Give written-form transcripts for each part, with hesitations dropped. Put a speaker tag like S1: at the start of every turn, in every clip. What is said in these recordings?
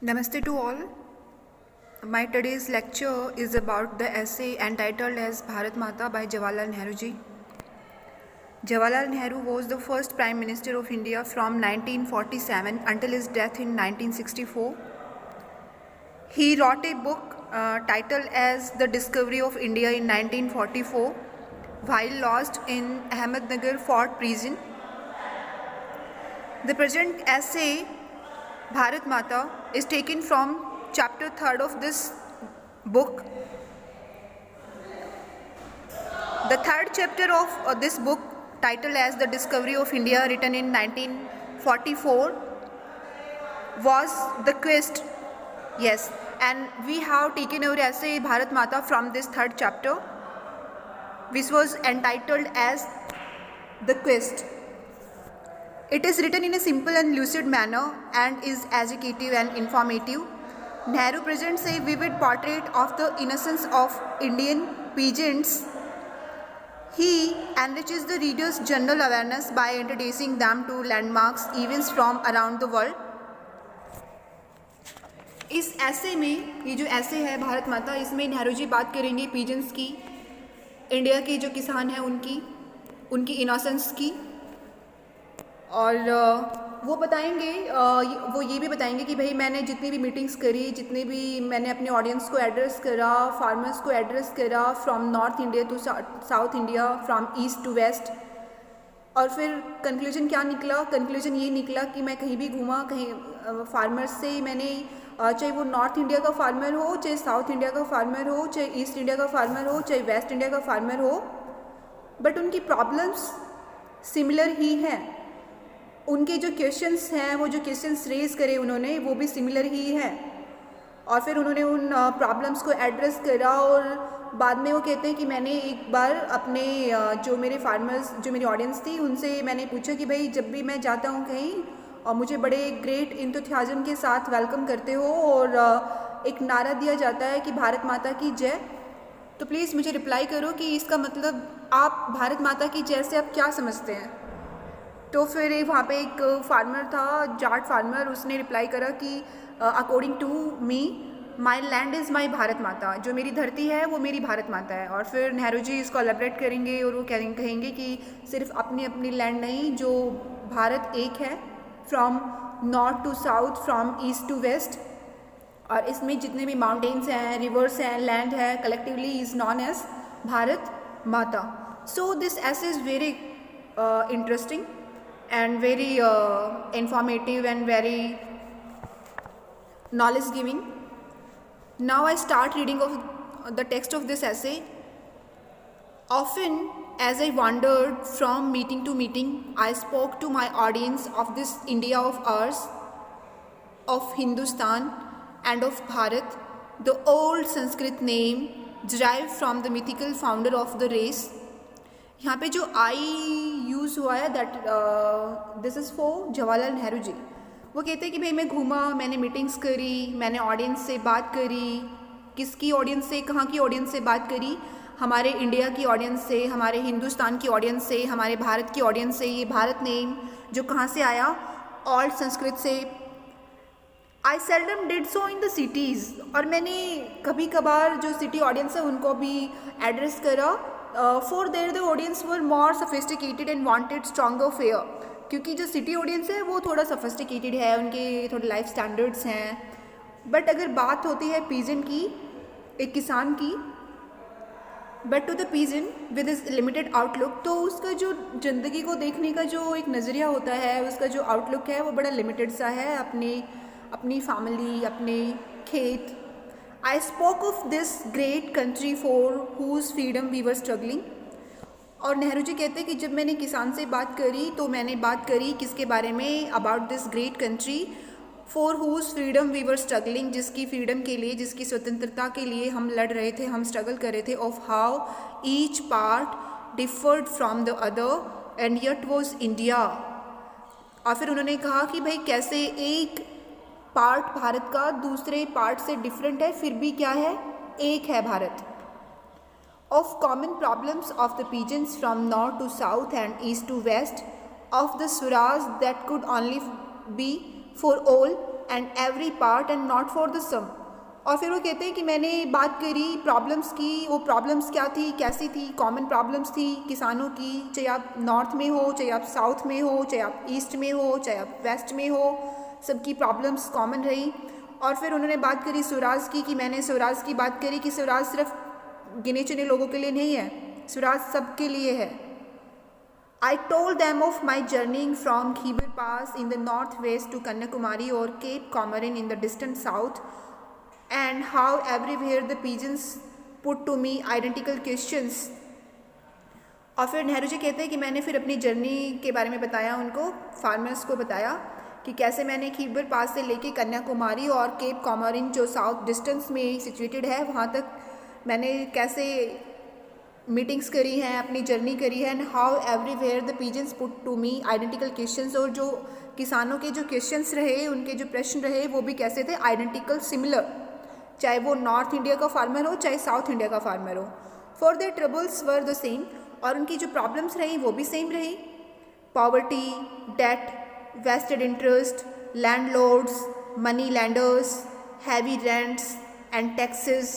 S1: Namaste to all. My today's lecture is about the essay entitled as Bharat Mata by Jawaharlal Nehru ji. Jawaharlal Nehru was the first Prime Minister of India from 1947 until his death in 1964. He wrote a book titled as The Discovery of India in 1944 while lost in Ahmednagar Fort prison. The present essay Bharat Mata is taken from chapter 3rd of this book. The third chapter of this book, titled as The Discovery of India, written in 1944, was the quest. Yes, and we have taken our essay Bharat Mata from this third chapter, which was entitled as The Quest. It is written in a simple and lucid manner and is educative and informative. Nehru presents a vivid portrait of the innocence of Indian peasants. He enriches the reader's general awareness by introducing them to landmarks, events from around the world. इस ऐसे में, ये जो ऐसे है भारत माता, इसमें नेहरू जी बात करेंगे पीजेंट्स की, इंडिया के जो किसान हैं उनकी इनोसेंस की, और वो बताएंगे, वो ये भी बताएंगे कि भाई मैंने जितनी भी मीटिंग्स करी, जितने भी मैंने अपने ऑडियंस को एड्रेस करा, फार्मर्स को एड्रेस करा, from north India to south India, from east to west, और फिर कंक्लूजन क्या निकला? कंक्लूजन ये निकला कि मैं कहीं भी घूमा, कहीं फार्मर्स से मैंने, चाहे वो नॉर्थ इंडिया का फार्मर हो, चाहे साउथ इंडिया का फार्मर हो, चाहे ईस्ट इंडिया का फार्मर हो, चाहे वेस्ट इंडिया का फार्मर हो, बट उनकी प्रॉब्लम्स सिमिलर ही हैं। उनके जो क्वेश्चंस हैं, वो जो क्वेश्चंस रेज करे उन्होंने, वो भी सिमिलर ही हैं। और फिर उन्होंने उन प्रॉब्लम्स को एड्रेस करा, और बाद में वो कहते हैं कि मैंने एक बार अपने जो मेरे फार्मर्स, जो मेरी ऑडियंस थी, उनसे मैंने पूछा कि भाई जब भी मैं जाता हूँ कहीं और मुझे बड़े ग्रेट इंथुसियाज्म के साथ वेलकम करते हो और एक नारा दिया जाता है कि भारत माता की जय, तो प्लीज़ मुझे रिप्लाई करो कि इसका मतलब आप भारत माता की जय से आप क्या समझते हैं। तो फिर वहाँ पे एक फार्मर था, जाट फार्मर, उसने रिप्लाई करा कि according to me my land is my Bharat Mata, जो मेरी धरती है वो मेरी भारत माता है। और फिर नेहरू जी इसको एलेबरेट करेंगे और वो कहेंगे कि सिर्फ अपनी अपनी लैंड नहीं, जो भारत एक है, from north to south, from east to west, और इसमें जितने भी माउंटेन्स हैं, रिवर्स हैं, लैंड है, collectively is known as Bharat Mata. So this essay is very interesting and very informative and very knowledge giving. Now I start reading of the text of this essay. Often as I wandered from meeting to meeting, I spoke to my audience of this India of ours, of Hindustan and of Bharat, the old Sanskrit name derived from the mythical founder of the race. यहाँ पे जो आई use हुआ है, that this is for Jawaharlal Nehru ji. वो कहते हैं कि भाई मैं घूमा, मैंने मीटिंग्स करी, मैंने ऑडियंस से बात करी। किसकी ऑडियंस से, कहाँ की ऑडियंस से बात करी? हमारे इंडिया की ऑडियंस से, हमारे हिंदुस्तान की ऑडियंस से, हमारे भारत की ऑडियंस से। ये भारत नेम जो कहाँ से आया? ऑल्ड संस्कृत से। I seldom did so in the cities, और मैंने कभी कभार जो सिटी ऑडियंस है उनको भी एड्रेस करा। For their the audience were more sophisticated and wanted stronger fair, क्योंकि जो सिटी ऑडियंस है वो थोड़ा सफिस्टिकेटेड है, उनके थोड़े लाइफ स्टैंडर्ड्स हैं। बट अगर बात होती है पीजेंट की, एक किसान की, but to the peasant with is limited outlook, तो उसका जो ज़िंदगी को देखने का जो एक नज़रिया होता है, उसका जो आउटलुक है वो बड़ा लिमिटेड सा है, अपनी फैमिली, अपने खेत। I spoke of this great country for whose freedom we were struggling. और नेहरू जी कहते हैं कि जब मैंने किसान से बात करी तो मैंने बात करी किसके बारे में? About this great country for whose freedom we were struggling, जिसकी फ्रीडम के लिए, जिसकी स्वतंत्रता के लिए हम लड़ रहे थे, हम स्ट्रगल कर रहे थे। Of how each part deferred from the other and yet was India. और फिर उन्होंने कहा कि भाई कैसे एक पार्ट भारत का दूसरे पार्ट से डिफरेंट है, फिर भी क्या है? एक है Bharat. Of common problems of the peasants from north to south and east to west, of the swaraj that could only be for all, and every part and not for the sum. और फिर वो कहते हैं कि मैंने बात करी problems की, वो प्रॉब्लम्स क्या थी, कैसी थी, कॉमन प्रॉब्लम्स थी किसानों की, चाहे आप नॉर्थ में हो, चाहे आप साउथ में हो, चाहे आप ईस्ट में हो, चाहे आप वेस्ट में हो, सबकी प्रॉब्लम्स कॉमन रही. और फिर उन्होंने बात करी स्वराज की, कि मैंने स्वराज की बात करी कि स्वराज सिर्फ गिने चुने लोगों के लिए नहीं है, स्वराज सबके लिए है. I told them of my journeying from Khyber Pass in the northwest to Kanyakumari or Cape Comorin in the distant south, and how everywhere the pigeons put to me identical questions. और फिर नेहरू जी कहते हैं कि मैंने फिर अपनी journey के बारे में बताया उनको, फार्मर्स को बताया कि कैसे मैंने खीबर पास से लेके कन्याकुमारी और केप कॉमोरिन जो साउथ डिस्टेंस में सिचुएटेड है वहाँ तक मैंने कैसे मीटिंग्स करी हैं, अपनी जर्नी करी है. And how everywhere the peasants put to me identical questions, और जो किसानों के जो क्वेश्चंस रहे, उनके जो प्रश्न रहे वो भी कैसे थे, आइडेंटिकल सिमिलर, चाहे वो नॉर्थ इंडिया का फार्मर हो चाहे साउथ इंडिया का फार्मर हो. For their troubles were the same, और उनकी जो प्रॉब्लम्स रही वो भी सेम रही. Poverty, debt, vested interest, landlords, money lenders, heavy rents and taxes,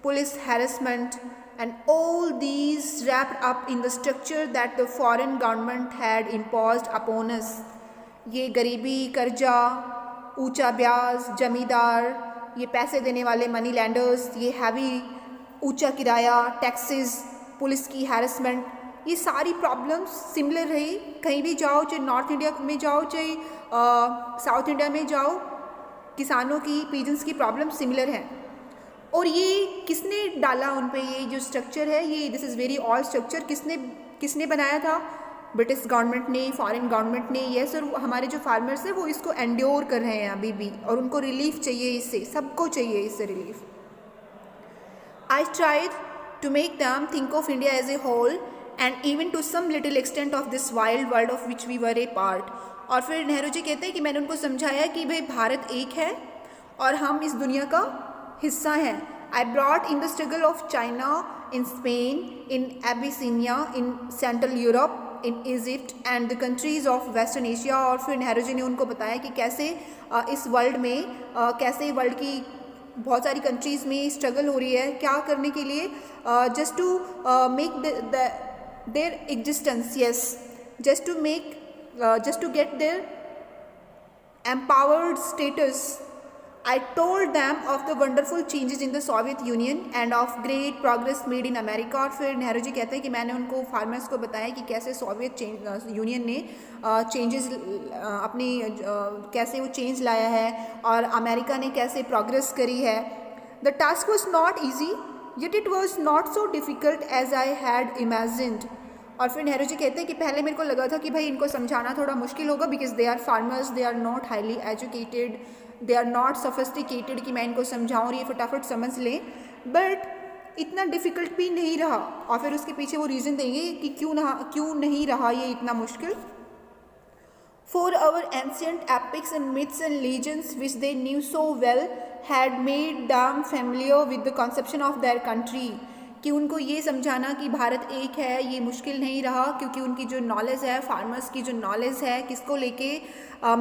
S1: police harassment, and all these wrapped up in the structure that the foreign government had imposed upon us. ये गरीबी, कर्जा, ऊंचा ब्याज, जमींदार, ये पैसे देने वाले मनी लैंडर्स, ये हैवी ऊंचा किराया, टैक्सेस, पुलिस की हैरेसमेंट, ये सारी प्रॉब्लम्स सिमिलर रही. कहीं भी जाओ, चाहे नॉर्थ इंडिया में जाओ चाहे साउथ इंडिया में जाओ, किसानों की, पिजन्स की प्रॉब्लम सिमिलर हैं. और ये किसने डाला उन पे, ये जो स्ट्रक्चर है, ये this is very old structure, किसने बनाया था? ब्रिटिश गवर्नमेंट ने, फॉरेन गवर्नमेंट ने. यस, और हमारे जो फार्मर्स हैं वो इसको एंड्योर कर रहे हैं अभी भी, और उनको रिलीफ चाहिए, इससे सबको चाहिए इससे relief. I tried to make them think of India as a whole and even to some little extent of this wild world of which we were a part. और फिर नेहरू जी कहते हैं कि मैंने उनको समझाया कि भाई भारत एक है और हम इस दुनिया का हिस्सा हैं. I brought in the struggle of China, in Spain, in Abyssinia, in Central Europe, in Egypt and the countries of Western Asia. और फिर नेहरू जी ने उनको बताया कि कैसे इस वर्ल्ड में, कैसे वर्ल्ड की बहुत सारी कंट्रीज़ में स्ट्रगल हो रही है, क्या करने के लिए, just to make their existence, yes, just to get their empowered status. I told them of the wonderful changes in the Soviet Union and of great progress made in America. और फिर नेहरू जी कहते हैं कि मैंने उनको फार्मर्स को बताया कि कैसे सोवियत यूनियन ने चेंजेस अपनी कैसे वो चेंज लाया है और अमेरिका ने कैसे प्रोग्रेस करी है. The task was not easy, yet it was not so difficult as I had imagined. और फिर नेहरू जी कहते हैं कि पहले मेरे को लगा था कि भाई इनको समझाना थोड़ा मुश्किल होगा, because they are farmers, they are not highly educated, they are not sophisticated कि मैं इनको समझाऊँ और ये फटाफट समझ लें. बट इतना डिफ़िकल्ट भी नहीं रहा. और फिर उसके पीछे वो रीज़न देंगे कि क्यों नहीं रहा ये इतना मुश्किल. For our ancient epics and myths and legends which they knew so well had made them familiar with the conception of their country. कि उनको ये समझाना कि भारत एक है ये मुश्किल नहीं रहा, क्योंकि उनकी जो नॉलेज है, फार्मर्स की जो नॉलेज है, किसको लेके,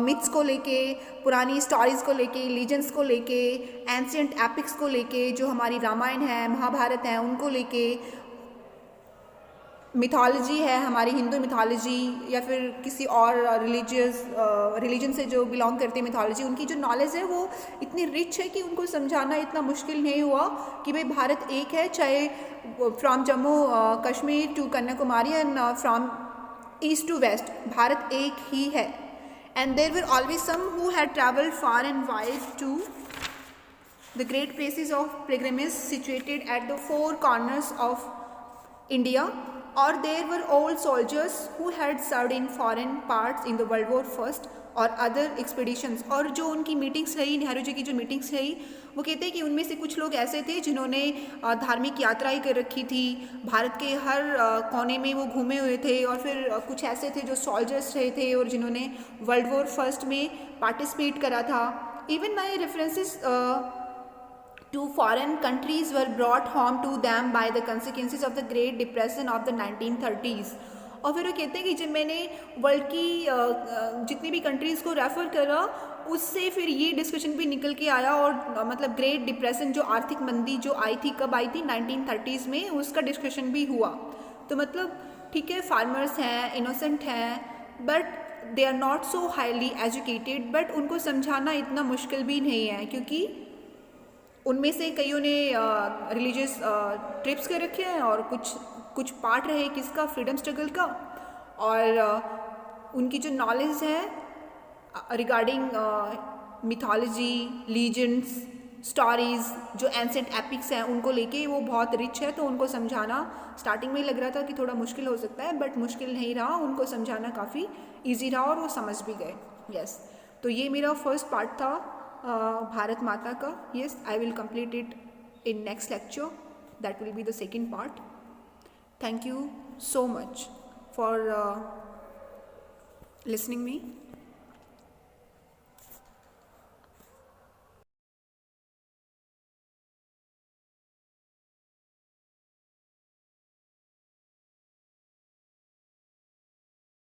S1: मिथ्स को लेके, पुरानी स्टोरीज़ को लेके, लीजेंड्स को लेके, एंशिएंट एपिक्स को लेके, जो हमारी रामायण है, महाभारत है, उनको लेके, मिथोलॉजी है हमारी हिंदू मिथोलॉजी या फिर किसी और रिलीजन से जो बिलोंग करते हैं मिथोलॉजी, उनकी जो नॉलेज है वो इतनी रिच है कि उनको समझाना इतना मुश्किल नहीं हुआ कि भाई भारत एक है, चाहे from Jammu Kashmir to Kanyakumari and from east to west, Bharat एक ही है. And there were always some who had travelled far and wide to the great places of pilgrimage situated at the four corners of India. Or there were old soldiers who had served in foreign parts in the World War First और other expeditions. और जो उनकी meetings रही, नेहरू जी की जो meetings रही, वो कहते हैं कि उनमें से कुछ लोग ऐसे थे जिन्होंने धार्मिक यात्राएं कर रखी थी, भारत के हर कोने में वो घूमे हुए थे. और फिर कुछ ऐसे थे जो सोल्जर्स रहे थे और जिन्होंने वर्ल्ड वॉर फर्स्ट में पार्टिसिपेट करा था. Even my references to foreign countries were brought home to them by the consequences of the Great Depression of the 1930s. और फिर वो कहते हैं कि जब मैंने वर्ल्ड की जितनी भी कंट्रीज़ को रेफ़र करा, उससे फिर ये डिस्कशन भी निकल के आया और मतलब ग्रेट डिप्रेशन जो आर्थिक मंदी जो आई थी, कब आई थी 1930s में, उसका डिस्कशन भी हुआ। तो मतलब ठीक है, फार्मर्स हैं, इनोसेंट हैं, but they are not so highly educated, but उनको समझाना इतना मुश्किल भी नहीं है, क्योंकि उनमें से कईयों ने रिलीजियस ट्रिप्स कर रखे हैं और कुछ पार्ट रहे किसका, फ्रीडम स्ट्रगल का, और उनकी जो नॉलेज है रिगार्डिंग मिथोलॉजी, लीजेंड्स, स्टोरीज, जो एंसेंट एपिक्स हैं उनको लेके वो बहुत रिच है। तो उनको समझाना स्टार्टिंग में ही लग रहा था कि थोड़ा मुश्किल हो सकता है, बट मुश्किल नहीं रहा, उनको समझाना काफ़ी ईजी रहा और वो समझ भी गए। यस, तो ये मेरा फर्स्ट पार्ट था भारत माता का। Yes, I will complete it in next lecture. That will be the second part. Thank you so much for listening me.